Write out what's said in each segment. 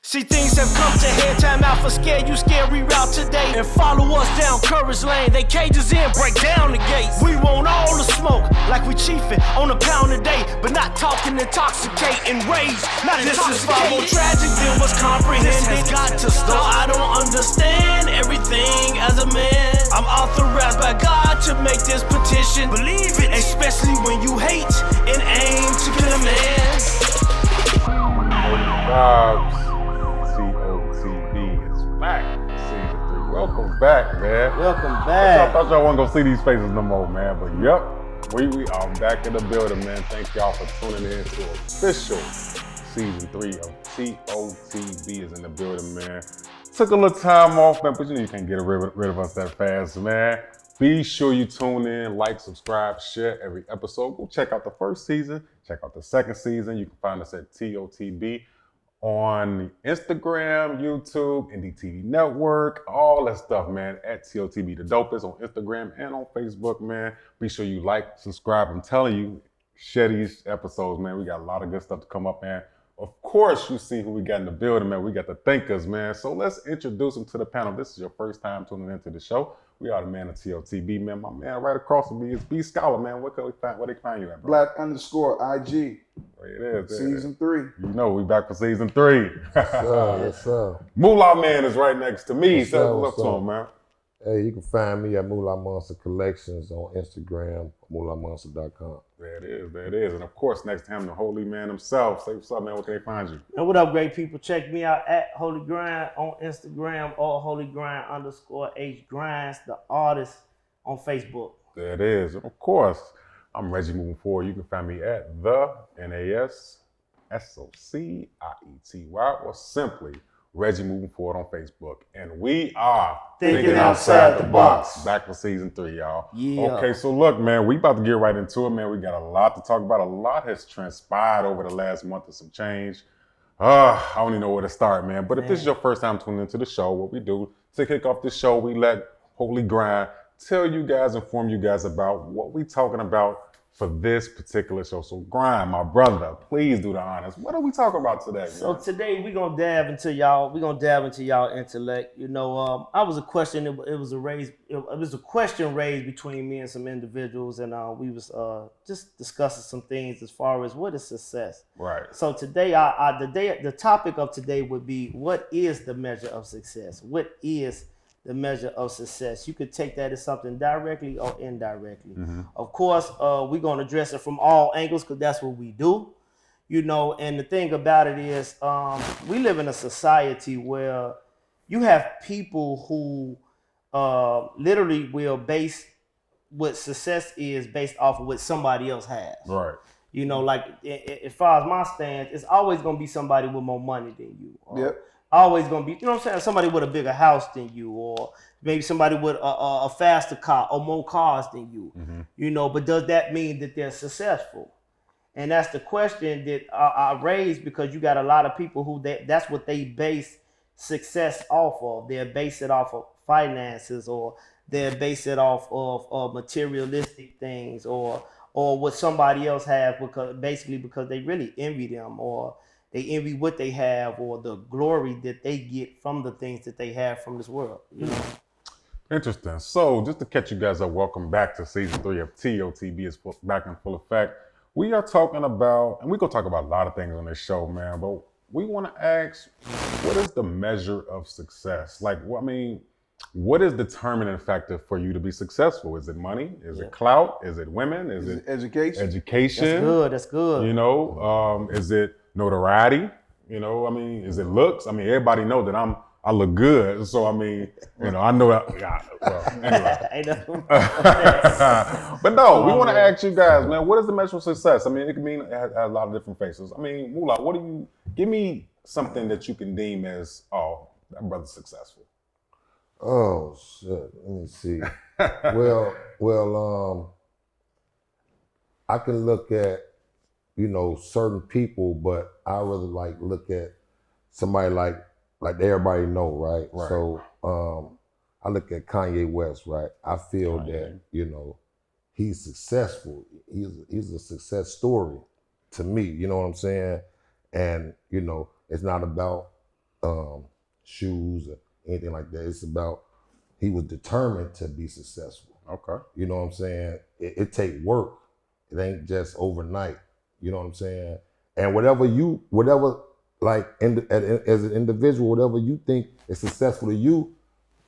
See, things have come to head, time out for scare you, scary route today. And follow us down Courage Lane, they cages in, break down the gates. We want all the smoke, like we chiefin' on a pound a day, but not talking intoxicating rage, not this is far more tragic than what's comprehended. This has got to stop. I don't understand everything as a man. I'm authorized by God to make this petition. Believe it, especially when you hate and aim to kill a man. TOTB is back. Season 3. Welcome back, man. Welcome back. I thought y'all wasn't gonna see these faces no more, man. But yep, we are back in the building, man. Thank y'all for tuning in to official season 3 of TOTB is in the building, man. Took a little time off, man, but you know you can't get rid of us that fast, man. Be sure you tune in, like, subscribe, share every episode. Go check out the first season, check out the second season. You can find us at TOTB on Instagram, YouTube, NDTV Network, all that stuff, man, at TOTB The Dopest on Instagram and on Facebook, man. Be sure you like, subscribe. I'm telling you, share these episodes, man. We got a lot of good stuff to come up, man. Of course, you see who we got in the building, man. We got the thinkers, man. So let's introduce them to the panel. This is your first time tuning into the show. We are the man of TOTB, man. My man right across from me is B Scholar, man. Where they find you at, bro? Black_IG. Right, it is. Season 3. You know, we back for season 3. Yes, sir. Moolah Man is right next to me. What's Say up, what's up to him, man. Hey, you can find me at Moolah Monster Collections on Instagram, moolahmonster.com. There it is. And of course, next to him, the holy man himself. Say what's up, man. Where can they find you? And what up, great people? Check me out at Holy Grind on Instagram or HolyGrind_H Grinds, the artist, on Facebook. There it is. And of course, I'm Reggie moving forward. You can find me at the NASSOCIETY or simply Reggie moving forward on Facebook. And we are Thinking Outside the Box. Back for season 3, y'all. Yeah. Okay, so look, man, we about to get right into it, man. We got a lot to talk about. A lot has transpired over the last month of some change. I don't even know where to start, man. But if this is your first time tuning into the show, what we do to kick off the show, we let Holy Grind tell you guys, inform you guys about what we talking about for this particular show. So Grind, my brother, please do the honors. What are we talking about today, man? So today we're gonna dab into y'all intellect. You know, I was a question. It was a question raised between me and some individuals, and we was just discussing some things as far as what is success. Right. So today, the topic of today would be, what is the measure of success? What is the measure of success? You could take that as something directly or indirectly. Mm-hmm. Of course, we're going to address it from all angles because that's what we do, you know. And the thing about it is, we live in a society where you have people who literally will base what success is based off of what somebody else has. Right. You know, like as far as my stance, it's always going to be somebody with more money than you. Yep. Always gonna be, you know what I'm saying, somebody with a bigger house than you, or maybe somebody with a faster car or more cars than you. Mm-hmm. You know, but does that mean that they're successful? And that's the question that I raise, because you got a lot of people who that's what they base success off of. They're base it off of finances, or they're base it off of materialistic things, or what somebody else has, because they really envy them, or they envy what they have, or the glory that they get from the things that they have from this world. You know? Interesting. So just to catch you guys up, welcome back to season 3 of TOTB is back in full effect. We are talking about, and we're going to talk about a lot of things on this show, man, but we want to ask, what is the measure of success? Like, what is the determining factor for you to be successful? Is it money? Is it clout? Is it women? Is it education? That's good. You know, is it notoriety? You know, is it looks? Everybody know that I look good. So, you know, I know that. Yeah, well, anyway. But no, we want to ask you guys, man, what is the measure of success? It can mean, it has a lot of different faces. Moolah, give me something that you can deem as, that brother's successful. Oh, shit. Let me see. well, I can look at, you know, certain people, but I really look at somebody like everybody know, right? So I look at Kanye West, right? I feel that, you know, he's successful. He's a success story to me, you know what I'm saying? And, you know, it's not about shoes or anything like that. It's about he was determined to be successful. Okay. You know what I'm saying? It take work. It ain't just overnight. You know what I'm saying? And whatever like as an individual, whatever you think is successful to you,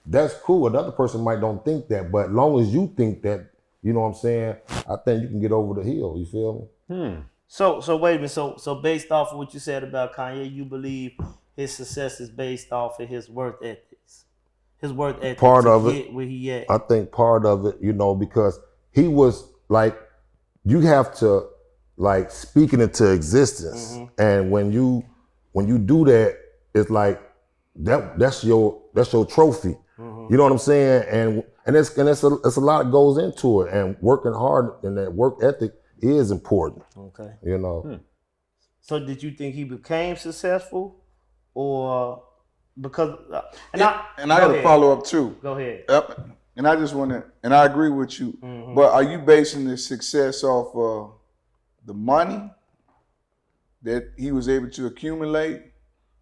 that's cool. Another person might don't think that, but as long as you think that, you know what I'm saying, I think you can get over the hill. You feel me? So wait a minute. So based off of what you said about Kanye, you believe his success is based off of his work ethics. His work ethics Part to of get it. where he at. I think part of it, you know, because he was like, you have to like speak it into existence. And when you do that, it's like that's your trophy. You know what I'm saying? And it's a lot that goes into it, and working hard and that work ethic is important. Okay. You know. So did you think he became successful, or because? I got to follow up too. Go ahead. Yep. And I just want to, and I agree with you. But are you basing this success off the money that he was able to accumulate,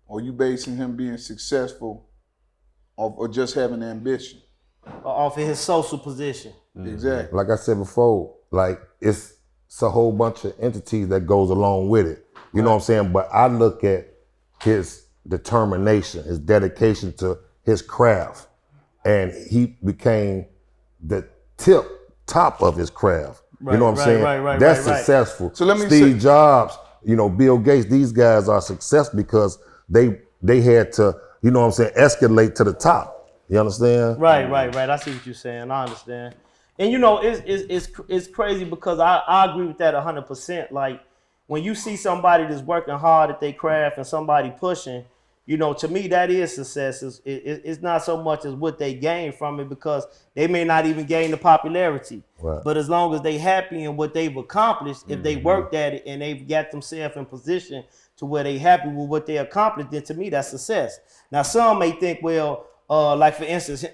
or are you basing him being successful off or just having ambition? Off of his social position. Exactly. Like I said before, like it's a whole bunch of entities that goes along with it. You know what I'm saying? But I look at his determination, his dedication to his craft, and he became the top of his craft. You know what I'm saying? That's successful. So let me Steve Jobs, you know, Bill Gates, these guys are successful because they had to, you know what I'm saying, escalate to the top. You understand? Right. I see what you're saying. I understand. And you know, it's crazy because I agree with that 100%. Like when you see somebody that's working hard at their craft and somebody pushing, you know, to me that is success. It's not so much as what they gain from it, because they may not even gain the popularity. Right. But as long as they happy in what they've accomplished, if they worked at it and they've got themselves in position to where they happy with what they accomplished, then to me that's success. Now some may think, well, like for instance,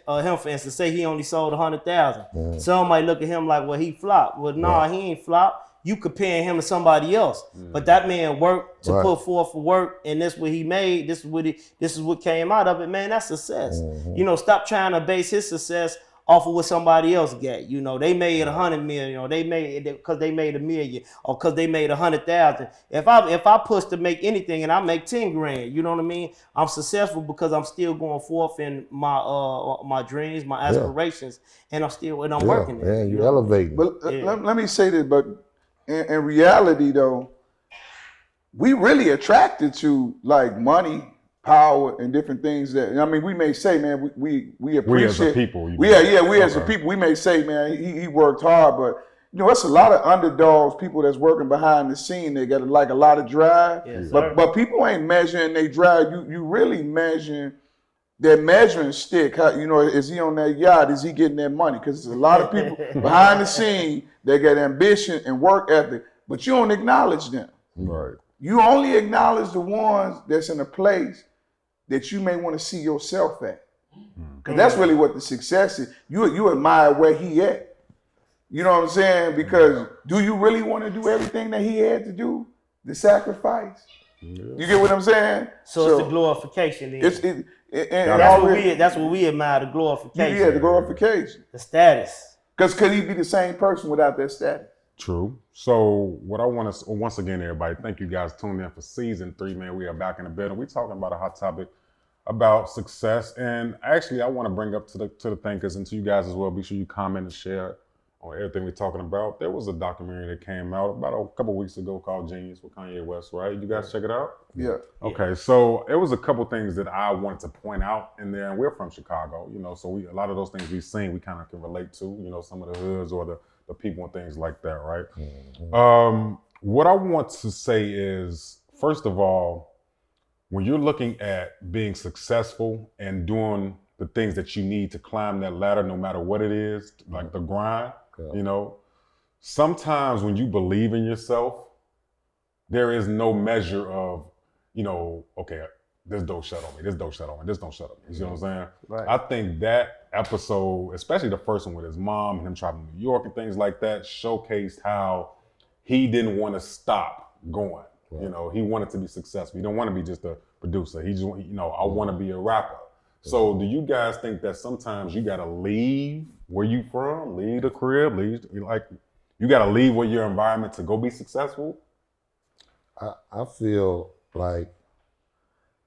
say he only sold 100,000. Some might look at him like, well, he flopped. Well, nah, he ain't flopped. You comparing him to somebody else, but that man worked to put forth for work, and that's what he made. This is what came out of it, man. That's success. You know, stop trying to base his success off of what somebody else got. You know, they made 100 million, or they made because they made $1 million, or because they made 100,000. If I push to make anything and I make 10 grand, you know what I mean? I'm successful because I'm still going forth in my dreams, my aspirations, and I'm working there. Yeah, you elevating. But let me say this, but in reality though, we really attracted to like money, power, and different things that, I mean, we may say, man, we appreciate. We as a people. We as a people, we may say, man, he worked hard, but you know, it's a lot of underdogs, people that's working behind the scene. They got like a lot of drive, Yes, but people ain't measuring they drive. You really measuring that measuring stick. How, you know, is he on that yacht? Is he getting that money? Because there's a lot of people behind the scene that got ambition and work ethic, but you don't acknowledge them. Right. You only acknowledge the ones that's in a place that you may want to see yourself at. Because that's really what the success is. You admire where he at. You know what I'm saying? Because do you really want to do everything that he had to do? The sacrifice? You get what I'm saying? So it's the glorification. That's what we admire, the glorification. Yeah, the glorification. The status. Because could he be the same person without that status? True. So what I want to, once again, everybody, thank you guys tuning in for season 3, man. We are back in the building. We're talking about a hot topic about success. And actually, I want to bring up to the thinkers and to you guys as well. Be sure you comment and share on everything we're talking about. There was a documentary that came out about a couple weeks ago called Genius with Kanye West, right? You guys check it out? Yeah. Okay, so it was a couple things that I wanted to point out in there, and we're from Chicago, you know, so a lot of those things we've seen, we kind of can relate to, you know, some of the hoods or the people and things like that, right? What I want to say is, first of all, when you're looking at being successful and doing the things that you need to climb that ladder, no matter what it is, like the grind, you know, sometimes when you believe in yourself, there is no measure of, you know, okay, this don't shut on me, this don't shut on me, this don't shut on me. You see what I'm saying? Right. I think that episode, especially the first one with his mom and him traveling to New York and things like that, showcased how he didn't want to stop going. Right. You know, he wanted to be successful. He don't want to be just a producer. He just, I want to be a rapper. So do you guys think that sometimes you got to leave where you from, leave the crib, you got to leave where your environment to go be successful? I feel like,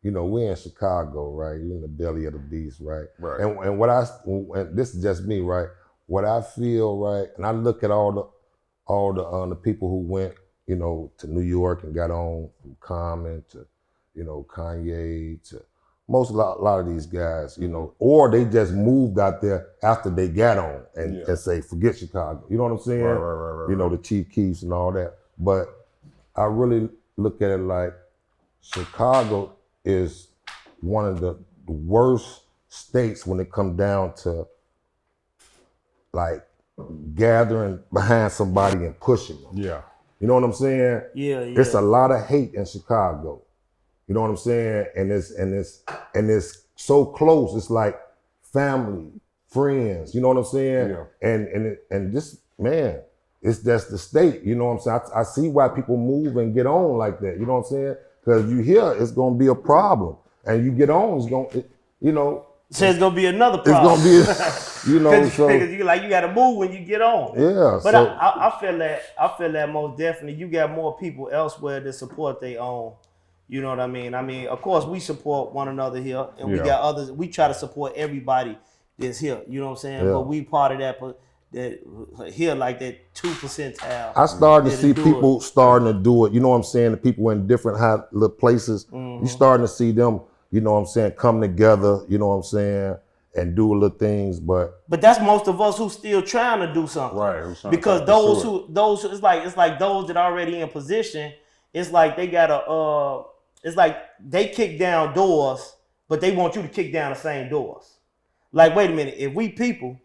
we're in Chicago, right? You're in the belly of the beast, right? Right. And this is just me, right? What I feel, right? And I look at all the people who went, to New York and got on from Common to, Kanye to a lot of these guys, or they just moved out there after they got on and say, forget Chicago. You know what I'm saying? Right. The Chief Keefs and all that. But I really look at it like Chicago is one of the worst states when it comes down to like gathering behind somebody and pushing them. Yeah. You know what I'm saying? Yeah. It's a lot of hate in Chicago. You know what I'm saying? And it's so close. It's like family, friends. You know what I'm saying? Yeah. And this, man, that's the state. You know what I'm saying? I see why people move and get on like that. You know what I'm saying? Because you hear it's gonna be a problem, and you get on, it's gonna, So it's gonna be another problem. It's gonna be, so you got to move when you get on. Yeah. But So, I feel that most definitely. You got more people elsewhere that support their own. You know what I mean? I mean, of course, we support one another here, and we got others. We try to support everybody that's here. You know what I'm saying? Yeah. But we part of that here, like that 2%. I started to see people starting to do it. You know what I'm saying? The people in different high little places. Mm-hmm. You starting to see them. You know what I'm saying? Come together. You know what I'm saying? And do little things, but that's most of us who still trying to do something, right? Because those it's like those that are already in position. It's like they gotta it's like they kick down doors, but they want you to kick down the same doors. Like, wait a minute, if we people,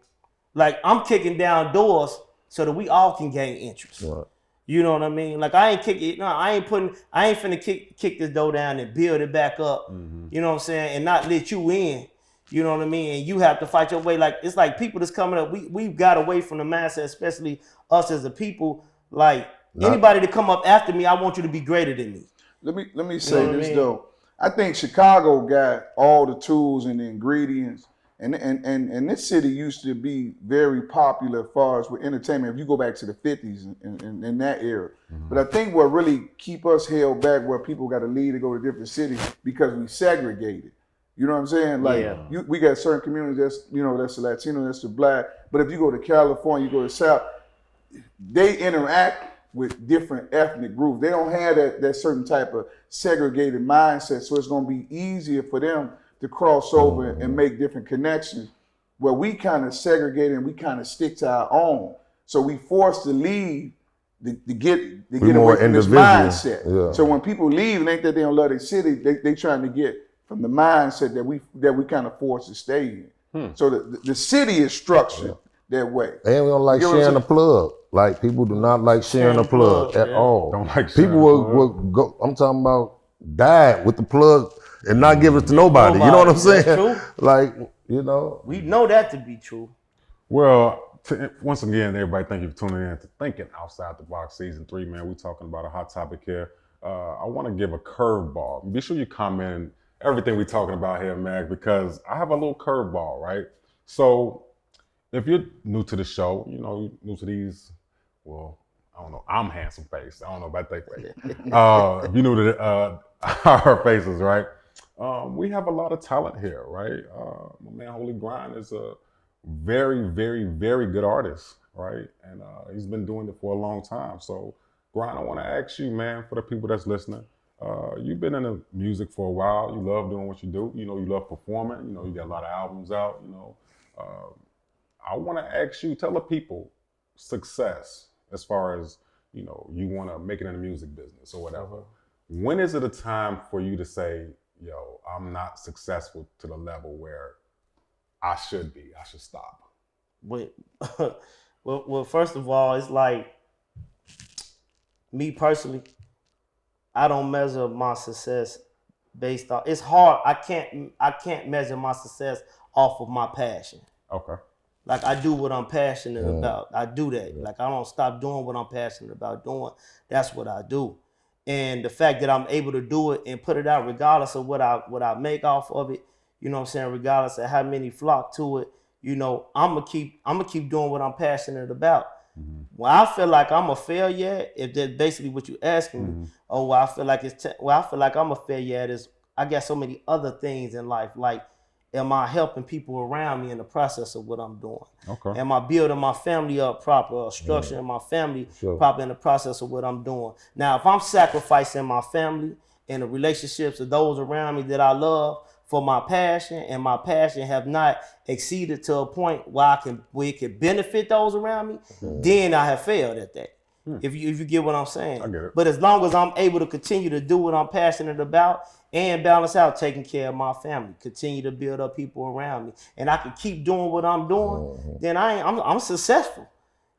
like I'm kicking down doors so that we all can gain interest. right. You know what I mean? Like I ain't finna kick this door down and build it back up. Mm-hmm. You know what I'm saying? And not let you in. You know what I mean? And you have to fight your way. Like it's like people that's coming up. We've got away from the mindset, especially us as a people. Like anybody that come up after me, I want you to be greater than me. Let me say this though. I think Chicago got all the tools and the ingredients, and this city used to be very popular as far as with entertainment. If you go back to the 50s and in that era, but I think what really keep us held back, where people got to leave to go to different cities, because we segregated. You know what I'm saying? Like we got certain communities that's the Latino, that's the Black. But if you go to California, you go to South, they interact with different ethnic groups. They don't have that certain type of segregated mindset. So it's gonna be easier for them to cross over and make different connections, where we kind of segregate and we kind of stick to our own. So we forced to leave to get away from this mindset. Yeah. So when people leave, it ain't that they don't love their city, they trying to get from the mindset that we kind of forced to stay in. So the city is structured that way. And we don't like sharing the plug. Like people do not like sharing the plug at all. Don't like sharing people will go. I'm talking about die with the plug and not give it to nobody. You know what I'm saying? True. Like we know that to be true. Well, once again, everybody, thank you for tuning in to Thinking Outside the Box Season 3, man. We're talking about a hot topic here. I want to give a curveball. Be sure you comment everything we're talking about here, Mag, because I have a little curveball, right? So if you're new to the show, new to these, well, I don't know, I'm handsome face. I don't know about that way. If you're new to our faces, right? We have a lot of talent here, right? My man Holy Grind is a very, very, very good artist, right? And he's been doing it for a long time. So, Grind, I want to ask you, man, for the people that's listening, you've been in the music for a while. You love doing what you do. You love performing. You got a lot of albums out. I want to ask you, tell the people success as far as, you want to make it in the music business or whatever. When is it a time for you to say, yo, I'm not successful to the level where I should be. I should stop. Well, first of all, it's like, me personally, I don't measure my success based on, it's hard. I can't measure my success off of my passion. Okay. Like I do what I'm passionate about. I do that. Like I don't stop doing what I'm passionate about doing. That's what I do. And the fact that I'm able to do it and put it out regardless of what I make off of it, you know what I'm saying, regardless of how many flock to it, you know, I'm gonna keep doing what I'm passionate about. When I feel like I'm a failure, if that's basically what you're asking me, or where I feel like I feel like I'm a failure at is I got so many other things in life. Like, am I helping people around me in the process of what I'm doing? Okay. Am I building my family up proper, or structuring my family proper in the process of what I'm doing? Now, if I'm sacrificing my family and the relationships of those around me that I love for my passion, and my passion have not exceeded to a point where it can benefit those around me, then I have failed at that. If you get what I'm saying. I get it. But as long as I'm able to continue to do what I'm passionate about and balance out taking care of my family, continue to build up people around me, and I can keep doing what I'm doing, then I'm successful.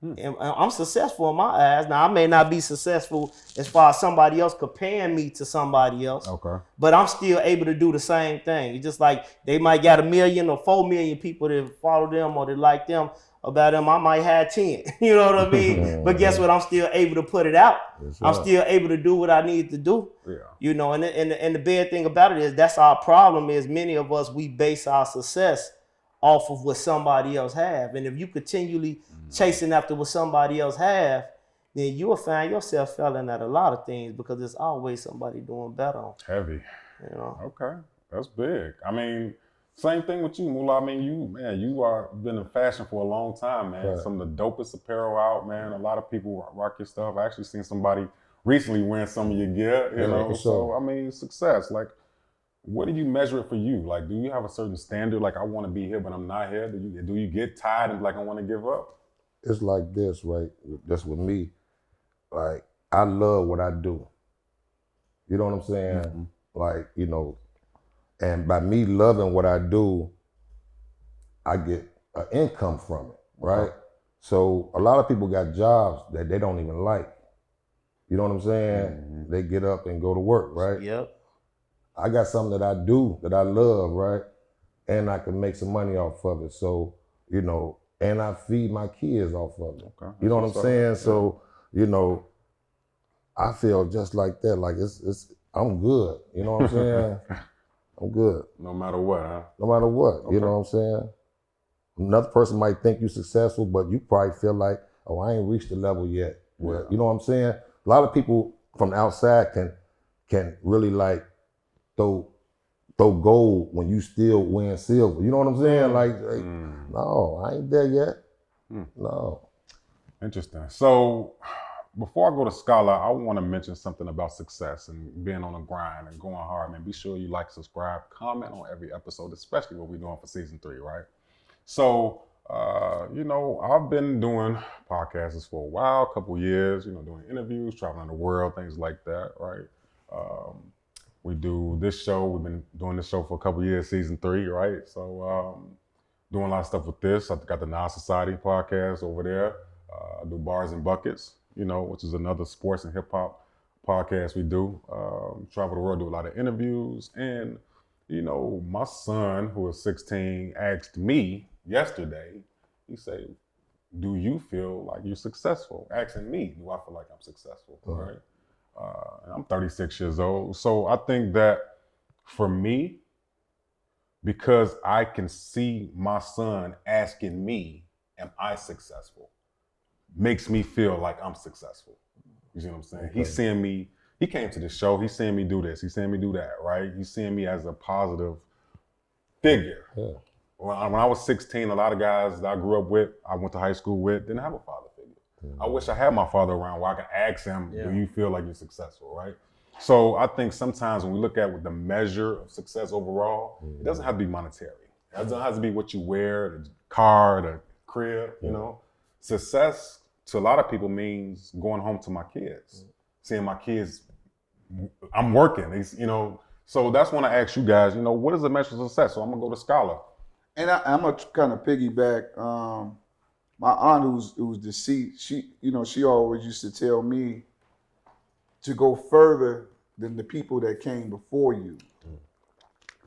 And I'm successful in my eyes. Now, I may not be successful as far as somebody else comparing me to somebody else. Okay. But I'm still able to do the same thing. It's just like they might got 1 million or 4 million people that follow them or that like them. About them, I might have 10. You know what I mean? But guess what? I'm still able to put it out. I'm still able to do what I need to do. Yeah. You know, and the bad thing about it is that's our problem. Is many of us, we base our success off of what somebody else have. And if you continually chasing after what somebody else have, then you will find yourself failing at a lot of things because there's always somebody doing better. Heavy. You know. Okay, that's big. I mean, same thing with you, Moolah. I mean, you are been in fashion for a long time, man. Right. Some of the dopest apparel out, man. A lot of people rock your stuff. I actually seen somebody recently wearing some of your gear, you know. for So, sure. I mean, success. Like, what do you measure it for you? Like, do you have a certain standard? Like, I want to be here, but I'm not here. Do you get tired and like I want to give up? It's like this, right? That's with me. Like, I love what I do. You know what I'm saying? Like, you know, and by me loving what I do, I get an income from it, right? So a lot of people got jobs that they don't even like. You know what I'm saying? They get up and go to work, right? Yep. I got something that I do that I love, right? And I can make some money off of it. So, you know, and I feed my kids off of it. Okay. You know what I'm saying? So, you know, I feel just like that. Like it's I'm good. You know what I'm saying? I'm good. No matter what, huh? No matter what. You know what I'm saying? Another person might think you're successful, but you probably feel like, oh, I ain't reached the level yet. Well, you know what I'm saying? A lot of people from the outside can really like throw gold when you still win silver. You know what I'm saying? Like, no, I ain't there yet. No. Interesting. So before I go to Scholar, I want to mention something about success and being on the grind and going hard, man. Be sure you like, subscribe, comment on every episode, especially what we're doing for season 3, right? So, you know, I've been doing podcasts for a while, a couple years, you know, doing interviews, traveling the world, things like that, right? We do this show. We've been doing this show for a couple years, season 3, right? So doing a lot of stuff with this. I've got the Now Society podcast over there. I do Bars and Buckets, you know, which is another sports and hip hop podcast we do. Travel the world, do a lot of interviews. And, you know, my son, who is 16, asked me yesterday, he said, do you feel like you're successful? Asking me, do I feel like I'm successful, right? I'm 36 years old. So I think that for me, because I can see my son asking me, am I successful, makes me feel like I'm successful. You see what I'm saying? He's seeing me, he came to this show, he's seeing me do this, he's seeing me do that, right? He's seeing me as a positive figure. Yeah. When I was 16, a lot of guys that I grew up with, I went to high school with, didn't have a father figure. I wish I had my father around where I could ask him, do you feel like you're successful, right? So I think sometimes when we look at the measure of success overall, it doesn't have to be monetary. It doesn't have to be what you wear, the car, the crib, you know? Success to a lot of people means going home to my kids, seeing my kids, I'm working, you know? So that's when I ask you guys, you know, what is the measure of success? So I'm gonna go to Scholar. And I'm gonna kind of piggyback. My aunt, who's deceased, she always used to tell me to go further than the people that came before you.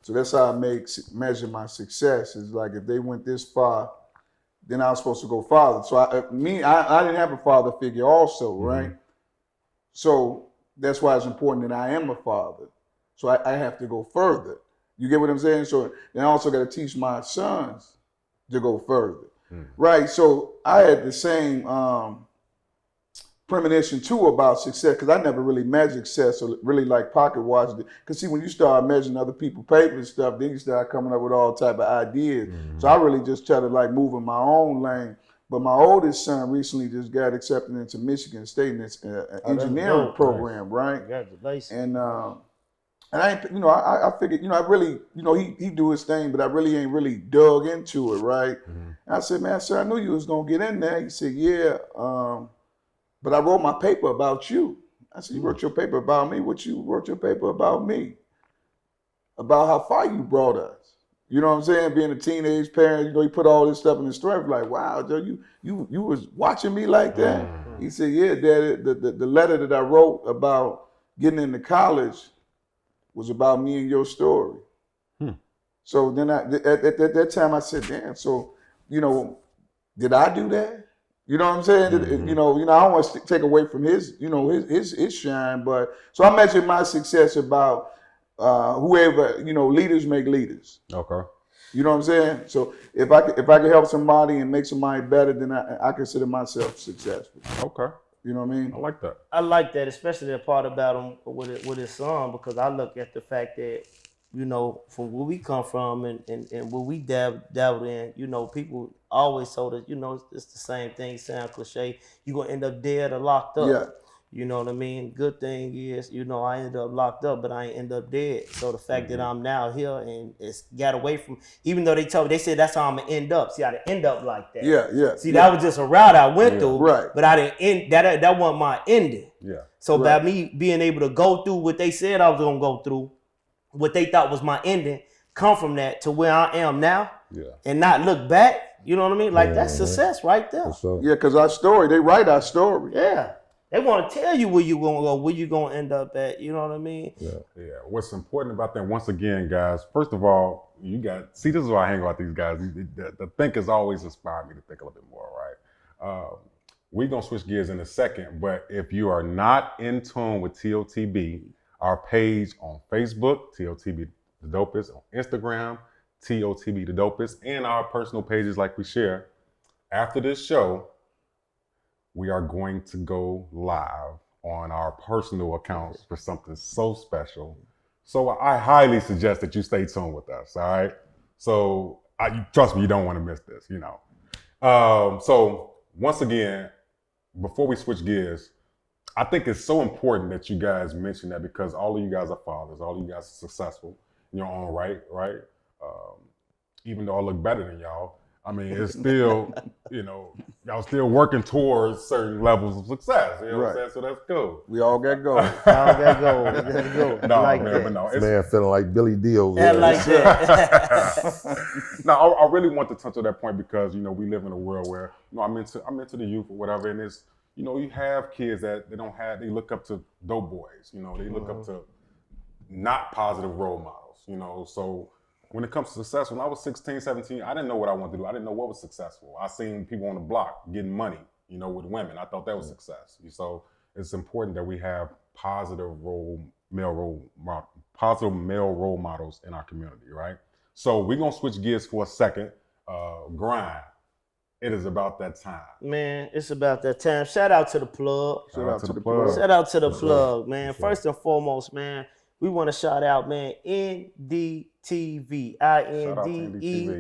So that's how I measure my success. Is like if they went this far, then I was supposed to go farther. So I didn't have a father figure, also, right? So That's why it's important that I am a father. So I have to go further. You get what I'm saying? So then I also got to teach my sons to go further. Right? So I had the same premonition too about success, because I never really measured success or really like pocket watched it. Because see, when you start measuring other people's paper and stuff, then you start coming up with all type of ideas. So I really just try to like move in my own lane. But my oldest son recently just got accepted into Michigan State in its engineering program, right? Congratulations. And I ain't, I figured, I really, he do his thing, but I really ain't really dug into it, right? And I said, man, sir, I knew you was gonna get in there. He said, yeah, but I wrote my paper about you. I said, you wrote your paper about me? What you wrote your paper about me? About how far you brought us. You know what I'm saying? Being a teenage parent, you put all this stuff in the story. Like, wow, Joe, you was watching me like that? He said, yeah, Daddy, the letter that I wrote about getting into college was about me and your story. So then at that time I said, damn, so, did I do that? You know what I'm saying? I don't want to take away from his shine, but so I measured my success about whoever, leaders make leaders. Okay. You know what I'm saying? So if I could help somebody and make somebody better, then I consider myself successful. Okay. You know what I mean? I like that. I like that, especially the part about him with his son, because I look at the fact that, from where we come from and where we dabbled in, people always told us, it's the same thing, sound cliche, you're going to end up dead or locked up. Yeah. You know what I mean? Good thing is, I ended up locked up, but I ain't end up dead. So the fact that I'm now here and it's got away from, even though they said that's how I'm gonna end up. See, I didn't end up like that. Yeah. See, that was just a route I went through, right. but I didn't end, that wasn't my ending. Yeah. So by me being able to go through what they said I was gonna go through, what they thought was my ending, come from that to where I am now, and not look back, you know what I mean? Like that's success right there. Yeah, because our story, they write our story. Yeah. They want to tell you where you gonna go, where you gonna end up at. You know what I mean? Yeah. What's important about that, once again, guys, first of all, this is why I hang out with these guys. The thinkers always inspire me to think a little bit more, right? We're gonna switch gears in a second, but if you are not in tune with TOTB, our page on Facebook, TOTB the Dopest, on Instagram, TOTB the Dopest, and our personal pages like we share. After this show, we are going to go live on our personal accounts for something so special. So I highly suggest that you stay tuned with us, all right? So trust me, you don't want to miss this, So once again, before we switch gears, I think it's so important that you guys mention that, because all of you guys are fathers, all of you guys are successful in your own right? Even though I look better than y'all, I mean, it's still, y'all still working towards certain levels of success. You know what I'm saying? So that's cool. We all got goals. Let's go. No, like man, that. but no. Man feeling like Billy D over Yeah, there. like that. No, I really want to touch on that point because, we live in a world where, I'm into the youth or whatever, and it's, you have kids that they look up to dope boys, they look up to not positive role models, so when it comes to success, when I was 16, 17, I didn't know what I wanted to do. I didn't know what was successful. I seen people on the block getting money, with women. I thought that was success. So it's important that we have positive male role models in our community, right? So we're gonna switch gears for a second. Grind. It is about that time. Man, it's about that time. Shout out to the plug. Shout out to the plug. Shout out to the plug, man. First and foremost, man, we want to shout out, man, NDTV, INDETV,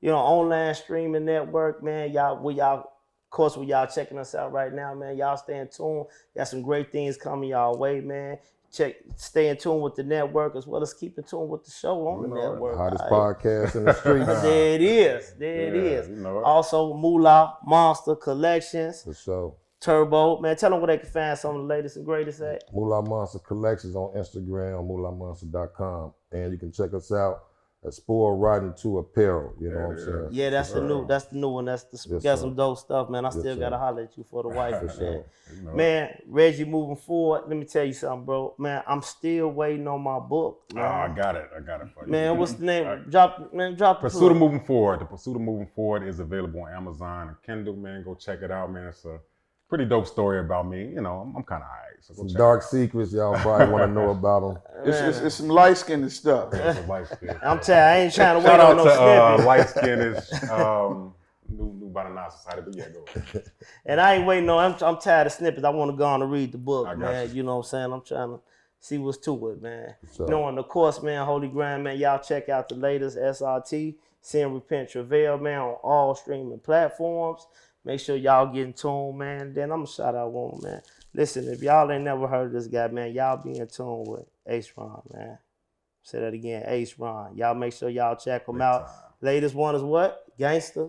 online streaming network, man. Of course, y'all checking us out right now, man. Y'all stay in tune. Got some great things coming y'all way, man. Stay in tune with the network as well as keep in tune with the show on the network. Hottest podcast in the streets. There it is. Also, Moolah Monster Collections. For sure. Turbo, man, tell them where they can find some of the latest and greatest at. Moolah Monster Collections on Instagram, moolahmonster.com. And you can check us out at Spoil Riding 2 Apparel. You know what I'm saying? Yeah, that's the new one. Got some dope stuff, man. I still gotta holler at you for the wife, man. Man, Reggie, moving forward, let me tell you something, bro. Man, I'm still waiting on my book. Man. I got it for you. Man, what's the name? Drop the Pursuit of Moving Forward. The Pursuit of Moving Forward is available on Amazon and Kindle, man. Go check it out, man. It's a pretty dope story about me. You know, I'm kind of alright. So go Some check dark secrets y'all probably want to know about them. It's some light skinned stuff. it out. Light skin. I'm tired. I ain't trying to wait Shout on out no to snippet. light skin new by the Nine Society, but yeah, go ahead. And I ain't waiting on. I'm tired of snippets. I want to go on and read the book, I got man. you. You know what I'm saying? I'm trying to see what's to it, man. So- You know, and of course, man, Holy Grand, man, y'all check out the latest SRT, Sin, Repent, Travail, man, on all streaming platforms. Make sure y'all get in tune, man. Then I'm going to shout out one, man. Listen, if y'all ain't never heard of this guy, man, y'all be in tune with Ace Ron, man. Say that again, Ace Ron. Y'all make sure y'all check him out. Latest one is what? Gangster.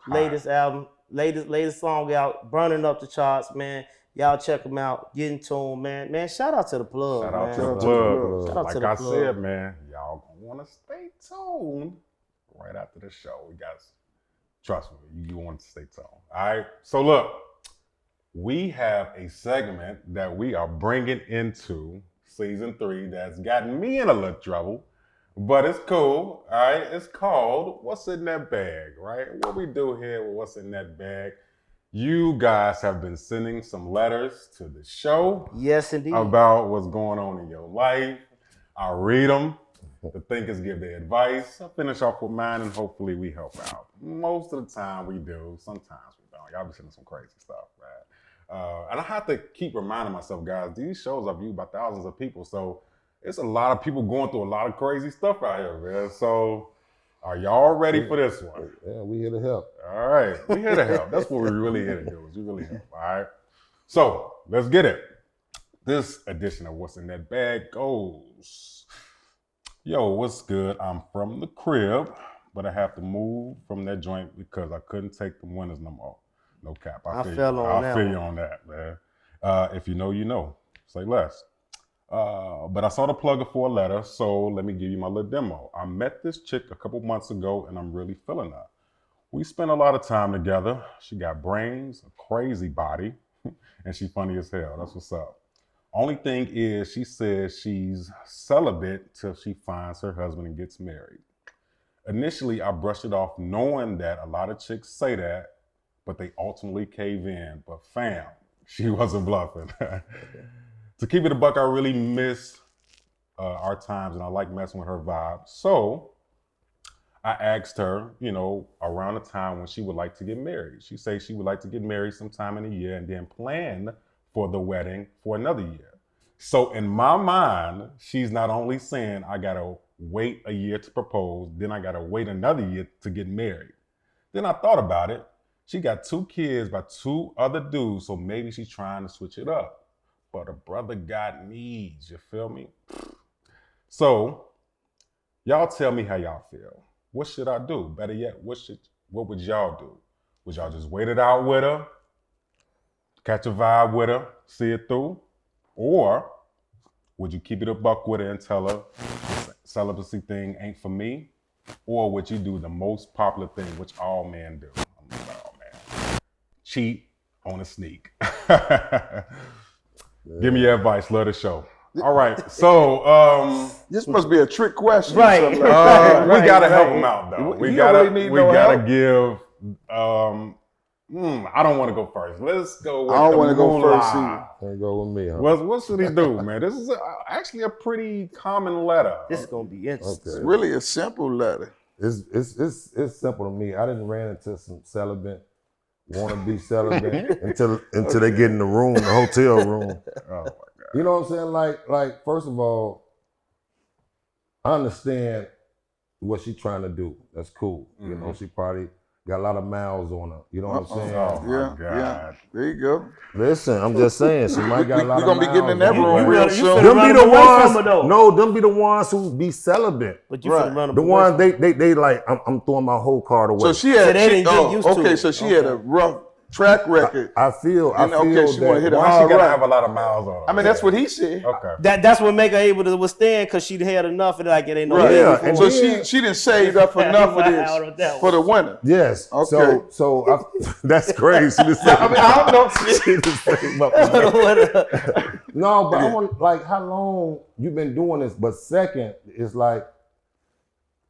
Latest album, latest song out, burning up the charts, man. Y'all check him out. Get in tune, man. Man, shout out to the plug, Shout man. out to the Shout out plug. Shout out Like to the I plug. said, man, y'all gonna want to stay tuned right after the show. We got, trust me, you want to stay tuned. All right. So look, we have a segment that we are bringing into season 3 that's gotten me in a little trouble, but it's cool. All right. It's called What's in That Bag, right? What we do here with What's in That Bag, you guys have been sending some letters to the show Yes, indeed. about what's going on in your life. I'll read them. The thinkers give their advice. I'll finish off with mine and hopefully we help out. Most of the time we do. Sometimes we don't. Y'all be sending some crazy stuff, man. And I have to keep reminding myself, guys, these shows are viewed by thousands of people. So it's a lot of people going through a lot of crazy stuff out here, man. So are y'all ready for this one? Yeah, we here to help. All right, we here to help. That's what we're really here to do, is we really help, all right? So, let's get it. This edition of What's in That Bag goes, yo, what's good? I'm from the crib, but I have to move from that joint because I couldn't take the winters no more. No cap. I feel you on that, man. If you know, you know. Say less. But I saw the plugger for a letter, so let me give you my little demo. I met this chick a couple months ago, and I'm really feeling her. We spent a lot of time together. She got brains, a crazy body, and she funny as hell. That's what's up. Only thing is, she says she's celibate till she finds her husband and gets married. Initially, I brushed it off knowing that a lot of chicks say that, but they ultimately cave in. But fam, she wasn't bluffing. To keep it a buck, I really miss our times and I like messing with her vibe. So I asked her, you know, around the time when she would like to get married. She says she would like to get married sometime in a year and then plan for the wedding for another year. So in my mind, she's not only saying I gotta wait a year to propose, then I gotta wait another year to get married. Then I thought about it. She got 2 kids by 2 other dudes, so maybe she's trying to switch it up. But a brother got needs, you feel me? So, y'all tell me how y'all feel. What should I do? Better yet, what would y'all do? Would y'all just wait it out with her? Catch a vibe with her, see it through? Or would you keep it a buck with her and tell her celibacy thing ain't for me? Or would you do the most popular thing, which all men do? I'm like, oh man. Cheat on a sneak. Give me your advice. Love the show. All right. So This must be a trick question. Right. Or something like that. we gotta help him out though. He We don't gotta really need no gotta help. give. I don't want to go first. Let's go with I don't the want to go first moolah. either. Can't go with me, huh? What should he do, man? This is actually a pretty common letter. This is gonna be interesting. It's really a simple letter. It's simple to me. I didn't ran into some celibate, want to be celibate until they get in the room, the hotel room. Oh my God. You know what I'm saying? Like first of all, I understand what she's trying to do. That's cool. You know, she probably got a lot of miles on her. You know what I'm saying? Oh my Yeah, God. yeah. There you go. Listen, I'm just saying, she might got a lot We're of gonna be getting in that miles on room her. real You soon. finna Them run be the away from her, ones. though. No, them be the ones who be celibate. But you Right. finna run them The away ones from they like. I'm throwing my whole card away. So she had. So they didn't get used to okay, it. so she had a rough track record. I feel And, okay, she that. wanna hit a Why she hard gotta right. have a lot of miles on her? I mean, that's what he said. Okay. That's what make her able to withstand, because she'd had enough of it. Like it ain't no Right. baby Yeah, food. and So then- she didn't save up enough of Out of that this for the winter. Yes. Okay. So that's crazy. She just said, I mean, I don't know. she just said about No, but I want like how long you been doing this? But second, it's like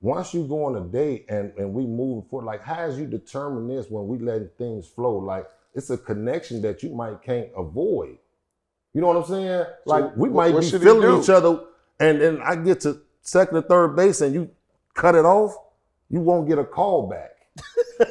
once you go on a date and we move forward, like how has you determine this when we letting things flow? Like it's a connection that you can't avoid. You know what I'm saying? Like we what might be should he feeling do? each other, and then I get to second or third base, and you cut it off. You won't get a call back. You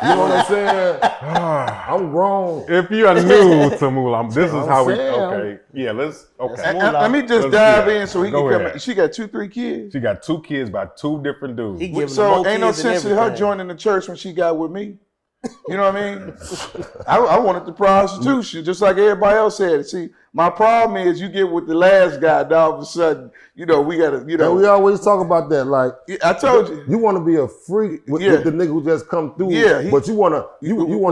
know what I'm saying? I'm grown. If you are new to Moolah, this is I'm how we. saying. Okay, yeah, let's. Okay, Let me just Let's- dive yeah, in so he go can come ahead. in. She got 2-3 kids. she got 2 kids by 2 different dudes. He giving them So more ain't no kids and sense in her everything. joining the church when she got with me. You know what I mean? I wanted the prostitution, just like everybody else said. See, my problem is you get with the last guy, now all of a sudden, we gotta, And we always talk about that. Like I told you. you want to be a freak with the nigga who just come through. Yeah, but you want to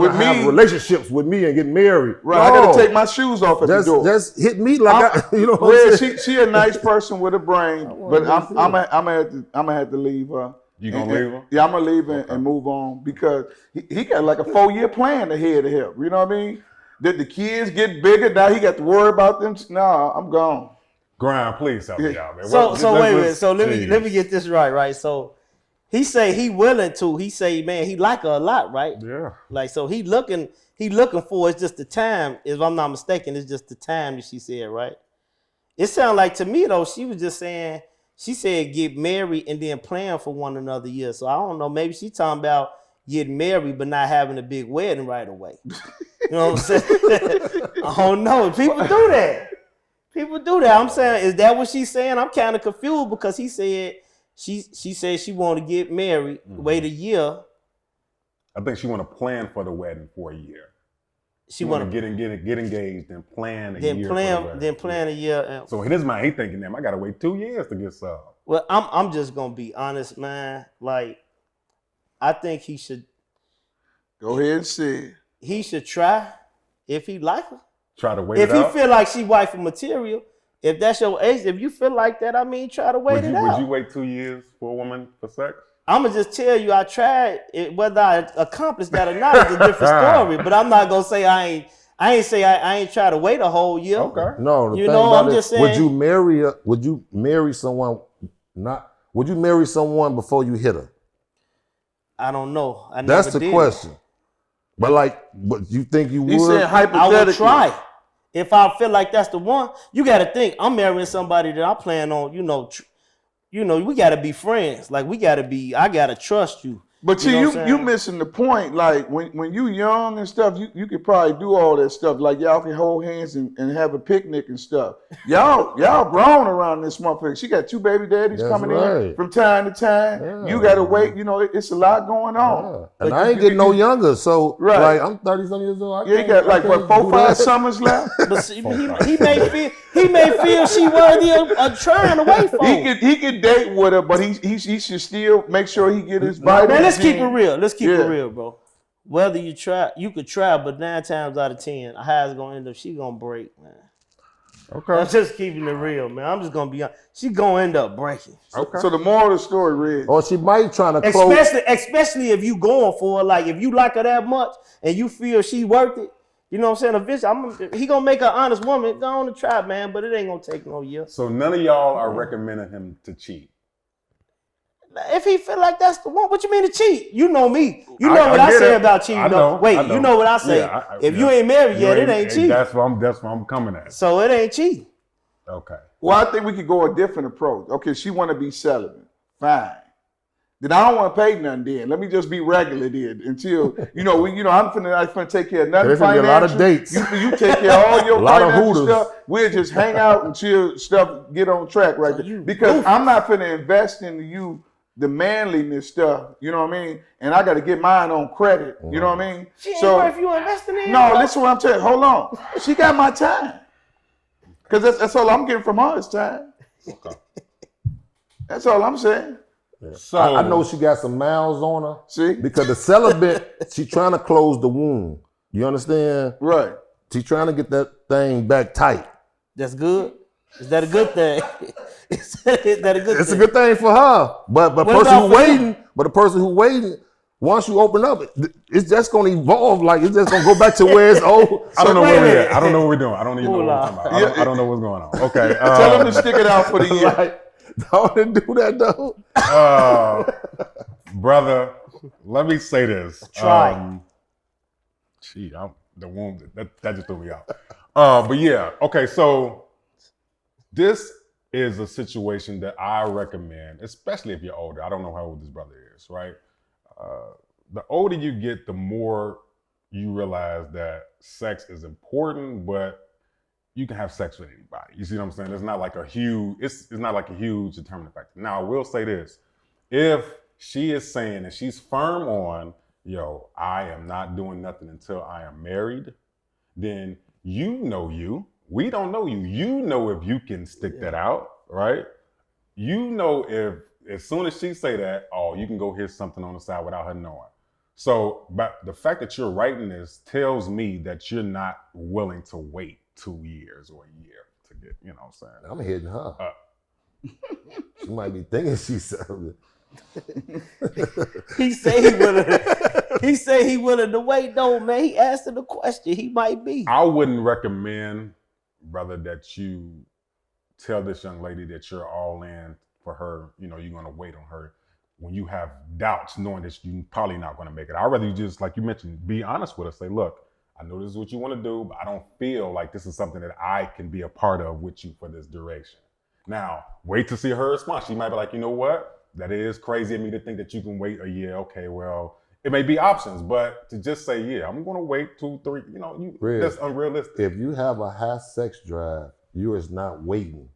with have me- relationships with me and get married. Right, I gotta take my shoes off at the door. Just hit me like you know. What Red, I'm saying? she a nice person with a brain, but I'm gonna have to leave her. You gonna leave her? Yeah, I'm gonna leave her and move on because he got like a 4-year plan ahead of him. You know what I mean? Did the kids get bigger? Now he got to worry about them. No, I'm gone. Grind, please help me out, man. So What- so let's- wait a minute. let's- So let me geez. get this right. So he say he willing to. He say, man, he like her a lot, right? Yeah. Like so he looking for. It's just the time. If I'm not mistaken, it's just the time that she said, right? It sounded like to me though. She was just saying. She said get married and then plan for one another year. So I don't know. Maybe she talking about getting married but not having a big wedding right away. You know what I'm saying? I don't know. People do that. People do that. I'm saying, is that what she's saying? I'm kind of confused because he said she said she want to get married, wait a year. I think she want to plan for the wedding for a year. She want want to to get engaged and plan a year. for the wedding. plan a year. And, So in his mind, he thinking, damn, I gotta wait 2 years to get some. well, I'm just gonna be honest, man. Like, I think he should Go ahead and say it. try if he like her. Try to wait If it he out. feel like she wife material, if that's your age, if you feel like that, I mean, try to wait it out. Would you wait 2 years for a woman for sex? I'm gonna just tell you, I tried it. Whether I accomplished that or not is a different story. But I'm not gonna say I ain't try to wait a whole year. Okay. No, the You thing know, about I'm it, just saying- Would you marry someone? Would you marry someone before you hit her? I don't know. I That's never the did. question. But you think you He would? said I hypothetically. would try. If I feel like that's the one, you got to think I'm marrying somebody that I plan on. We got to be friends. Like I got to trust you. But see, know what I'm you saying? missing the point. Like when you young and stuff, you could probably do all that stuff. Like y'all can hold hands and have a picnic and stuff. Y'all grown around this motherfucker. She got 2 baby daddies That's coming in right. from time to time. Yeah. You gotta wait. It's a lot going on. Yeah. And But I ain't you- getting no younger, so Right. like I'm 30-some years old. Yeah, you got like what 4-5 summers left. But see, he may feel she worthy of trying to wait for. He could date with her, but he should still make sure he get his vitamins. Man, let's keep it in. real. Let's keep it Yeah. real, bro. Whether you could try, but 9 times out of 10, how it's gonna end up, she gonna break, man. Okay. I'm just keeping it real, man. I'm just gonna be honest. She gonna end up breaking. Okay. So the moral of the story, Red. Or she might trying to close. Especially if you going for it, like if you like her that much and you feel she worth it, you know what I'm saying? Eventually, he gonna make her an honest woman. Go on and try, man, but it ain't gonna take no year. So none of y'all are recommending him to cheat. If he feel like that's the one, what you mean to cheat? You know me. You I- know I what I get say it. about cheating. I though. know, Wait, I know. you know what I say? Yeah, If you ain't married yet, it ain't cheating. That's what I'm coming at. So it ain't cheating. Okay. Well, I think we could go a different approach. Okay, she want to be celibate. Fine. Then I don't want to pay nothing. Then let me just be regular. Then until I'm finna take care of nothing. There's gonna be a lot of financial. dates. You take care of all your A lot of financial hooters. stuff. We'll just hang out until stuff get on track right there. you Because ruthless. I'm not finna invest into you the manliness stuff. You know what I mean? And I got to get mine on credit. You know what I mean? She ain't worth you investing in. No, bro. listen what I'm telling you. Hold on. She got my time. Because that's all I'm getting from her is time. That's all I'm saying. So I know she got some miles on her. See? Because the celibate, she trying to close the wound. You understand? Right. She trying to get that thing back tight. That's good. Is that a good thing? Is that a good It's a thing? good thing for her. But What person about who for him? waiting, but the person who waiting, once you open up, it's just gonna evolve. Like it's just gonna go back to where it's old. I don't know wait where a we're minute. at. I don't know what we're doing. I don't even know what we're talking about. I don't know what's going on. Okay. Tell him to stick it out for the year. Like, don't do that though. Brother, let me say this. Try. Gee, the womb. That just threw me out. But yeah, okay. So this is a situation that I recommend, especially if you're older. I don't know how old this brother is, right? The older you get, the more you realize that sex is important, but you can have sex with anybody. You see what I'm saying? It's not like a huge, it's not like a huge determining factor. Now, I will say this. If she is saying and she's firm on, yo, I am not doing nothing until I am married, then you know you. We don't know you. You know if you can stick that out, right? You know if as soon as she say that, oh, you can go hit something on the side without her knowing. So, but the fact that you're writing this tells me that you're not willing to wait 2 years or a year to get, you know what I'm saying? I'm hitting her. She might be thinking she's something. He say he willing to wait though, man. He asking the question. He might be. I wouldn't recommend, brother, that you tell this young lady that you're all in for her, you know, you're gonna wait on her when you have doubts, knowing that you're probably not gonna make it. I'd rather you just, like you mentioned, be honest with her. Say, look, I know this is what you want to do, but I don't feel like this is something that I can be a part of with you for this duration. Now, wait to see her response. She might be like, you know what? That is crazy of me to think that you can wait a year. Okay, well, it may be options, but to just say, yeah, I'm going to wait 2, 3, you know, that's unrealistic. If you have a high sex drive, you is not waiting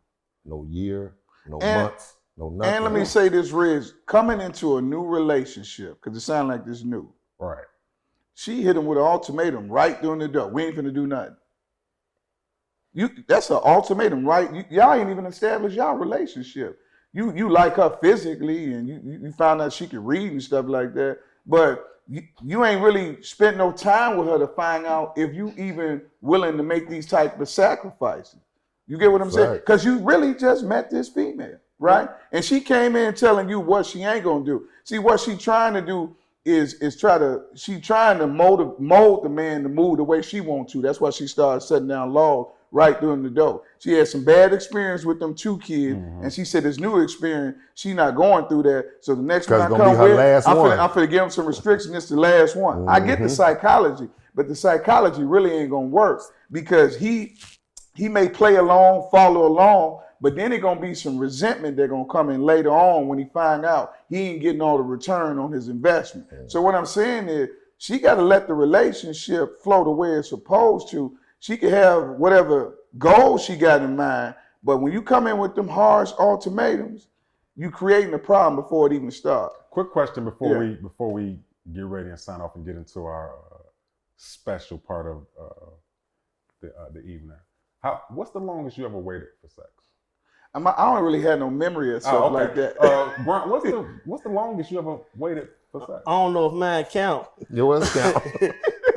no year, no months, no nothing. And let me say this, Riz, coming into a new relationship, because it sounds like this new. Right. She hit him with an ultimatum right during the door. We ain't finna do nothing. That's an ultimatum, right? Y'all ain't even established y'all relationship. You like her physically, and you found out she could read and stuff like that, but you ain't really spent no time with her to find out if you even willing to make these type of sacrifices. You get what I'm saying? Because you really just met this female, right? And she came in telling you what she ain't gonna do. See, what she trying to do is she trying to mold the man to move the way she wants to. That's why she started setting down laws right during the door. She had some bad experience with them 2 kids, and she said this new experience, she not going through that. So the next one I come with, I'm finna give them some restrictions. It's the last one. I get the psychology, but the psychology really ain't gonna work because he may play along, follow along, but then it's gonna be some resentment that gonna come in later on when he find out he ain't getting all the return on his investment. So what I'm saying is she gotta let the relationship flow the way it's supposed to. She can have whatever goals she got in mind, but when you come in with them harsh ultimatums, you creating a problem before it even starts. Quick question before we get ready and sign off and get into our special part of the evening. What's the longest you ever waited for sex? I don't really have no memory of stuff like that. Brian, what's the longest you ever waited for sex? I don't know if mine count. Yours count.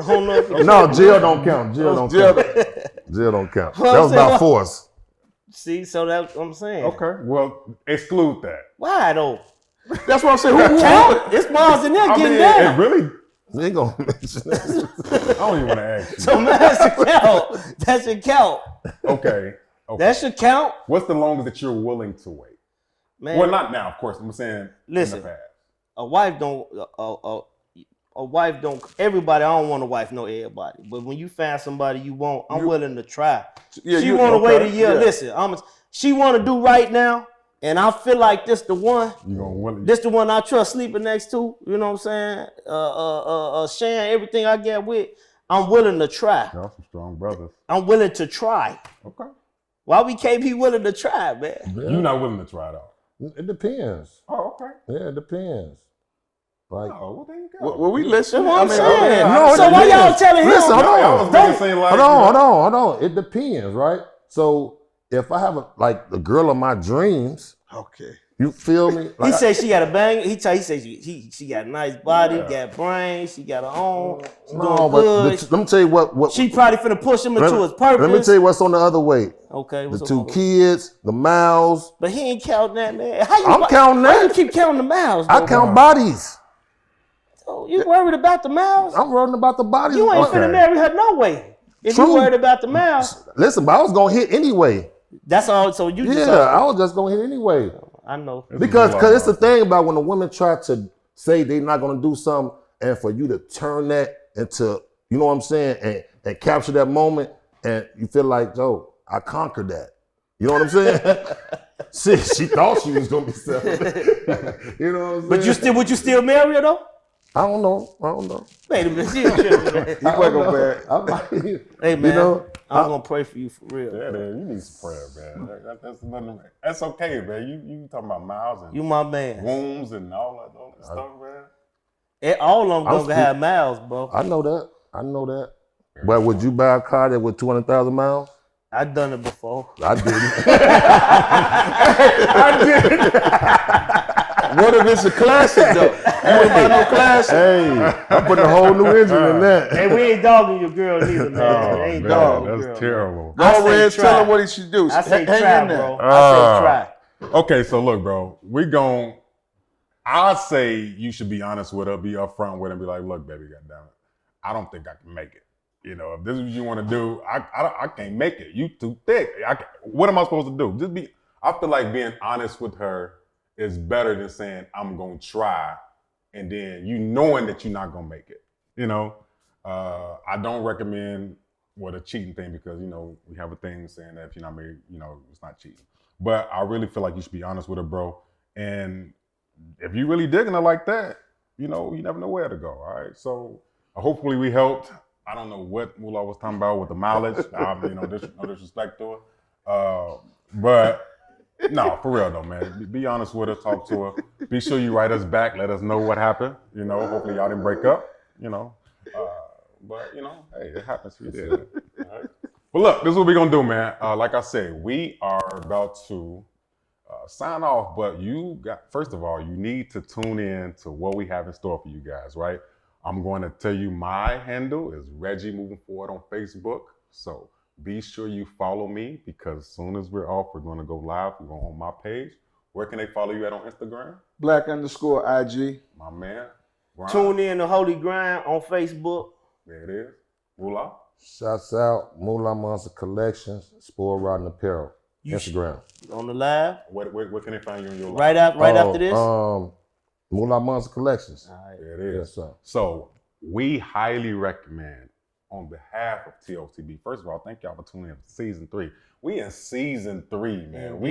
I don't know if No, jail don't count. Jail don't count. Jail don't count. That was about force. See, so that's what I'm saying. Okay, well, exclude that. Why though? That's what I'm saying. Who count? It's balls in there getting down. It really. They ain't gonna mention that. I don't even want to ask you. So mine should count. That should count. Okay. That should count. What's the longest that you're willing to wait? Man, well, not now, of course. I'm saying listen, in the past. A wife don't. Everybody. I don't want a wife. No, everybody. But when you find somebody you want, I'm willing to try. Yeah, she want to wait a year. Yeah. Listen, she want to do right now, and I feel like this the one. This the one I trust sleeping next to. You know what I'm saying? Sharing everything I get with. I'm willing to try. Y'all some strong brothers. I'm willing to try. Okay. Why we can't be willing to try, man? Yeah. You're not willing to try though. It depends. Oh, okay. Yeah, it depends. Like, well, there you go. Well, we listen. That's what I'm saying. No, so why y'all telling him? Listen, hold on. on. It depends, right? So if I have the girl of my dreams, okay, you feel me? He said she got a bang. He said she got a nice body, got brains, she got her own. Let me tell you what. She probably finna push him into his purpose. Let me tell you what's on the other way. Okay, the 2 kids, the miles. But he ain't counting that, man. I'm counting that. Why you keep counting the miles? I count bodies. So you worried about the miles? I'm worried about the bodies. You ain't finna marry her no way. If you worried about the miles. Listen, but I was gonna hit anyway. That's all. So you just I was just gonna hit anyway. I know. Because it's the thing about when a woman try to say they're not gonna do something, and for you to turn that into, you know what I'm saying, and and capture that moment, and you feel like, yo, I conquered that. You know what I'm saying? She thought she was gonna be celibate. You know what I'm saying? But would you still marry her though? I don't know. Wait a minute, she was tripping, man. He wasn't gonna bad. Hey man, You know, I'm gonna pray for you for real. Yeah, man, you need some prayer, man. That's nothing. That's okay, man. You talking about miles and You my man. wombs and all that stuff, man. All of them gonna have miles, bro. I know that. But would you buy a car that with 200,000 miles? I done it before. I didn't. What if it's a classic though? You ain't buy no classic. Hey, I'm putting a whole new engine in that. Hey, we ain't dogging your girl neither, man. Oh, ain't man, dogging your that's girl, terrible. I Go say Red, try. tell him what he should do. I say Hang try, in there. bro. I say try. Okay, so look, bro, I'd say you should be honest with her, be upfront with her, and be like, look, baby, goddammit, I don't think I can make it. You know, if this is what you want to do, I can't make it. You too thick. What am I supposed to do? I feel like being honest with her is better than saying I'm gonna try, and then you knowing that you're not gonna make it. You know, I don't recommend a cheating thing because we have a thing saying that if you're not married, it's not cheating. But I really feel like you should be honest with her, bro. And if you really digging her like that, you never know where to go. All right, so hopefully we helped. I don't know what Moolah was talking about with the mileage. No disrespect to her. But no, for real though, man. Be honest with her, talk to her. Be sure you write us back, let us know what happened. Hopefully y'all didn't break up, But hey, it happens. We did. All right. But look, this is what we're gonna do, man. Like I said, we are about to sign off, but first of all, you need to tune in to what we have in store for you guys, right? I'm going to tell you my handle is Reggie Moving Forward on Facebook. So be sure you follow me because as soon as we're off, we're going to go live. We're going on my page. Where can they follow you at on Instagram? Black_IG. My man. Brian. Tune in to Holy Grind on Facebook. There it is. Moolah. Shouts out Moolah Monster Collections, Sport Rotten Apparel, Instagram. On the live. Where can they find you in your live? Right after this. Moolah Monster Collections. All right. There it is. Yes, sir. So we highly recommend, on behalf of TOTB, first of all, thank y'all for tuning in for season 3. We in season 3, man.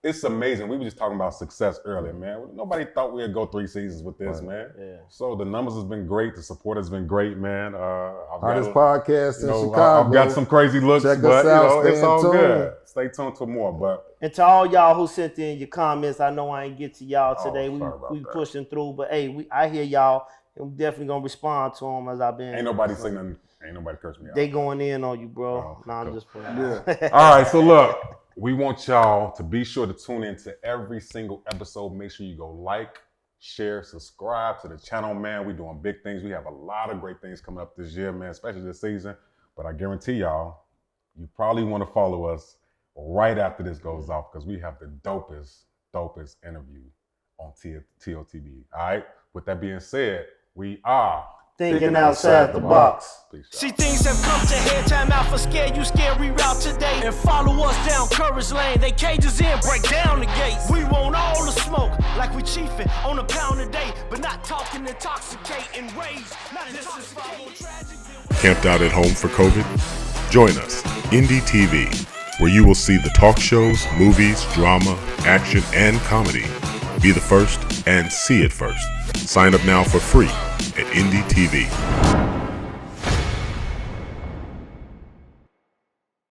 It's amazing. We were just talking about success earlier, man. Nobody thought we'd go 3 seasons with this, man. Yeah. So the numbers has been great. The support has been great, man. Hottest podcast in Chicago. I've got some crazy looks, Check but us out. it's all Stay tuned. good. Stay tuned to more. But And to all y'all who sent in your comments, I know I ain't get to y'all today. sorry about We that. pushing through, but hey, I hear y'all, and we definitely gonna respond to them as I've been. ain't nobody saying nothing. Ain't nobody cursing me out. They going in on you, bro. Oh, Nah, I'm cool. just playing. Yeah. All right, so look, we want y'all to be sure to tune in to every single episode. Make sure you go like, share, subscribe to the channel, man. We're doing big things. We have a lot of great things coming up this year, man, especially this season. But I guarantee y'all, you probably want to follow us right after this goes off because we have the dopest interview on TOTB. All right, with that being said, we are Thinking outside the box. Peace out. See, things have come to head. Time out for scared. You scared. Reroute today and follow us down Courage Lane. They cages in, break down the gates. We want all the smoke, like we chiefing on a pound a day, but not talking intoxicating rage. Not intoxicating tragic. Camped out at home for COVID? Join us, Indie TV, where you will see the talk shows, movies, drama, action, and comedy. Be the first and see it first. Sign up now for free at Indie TV.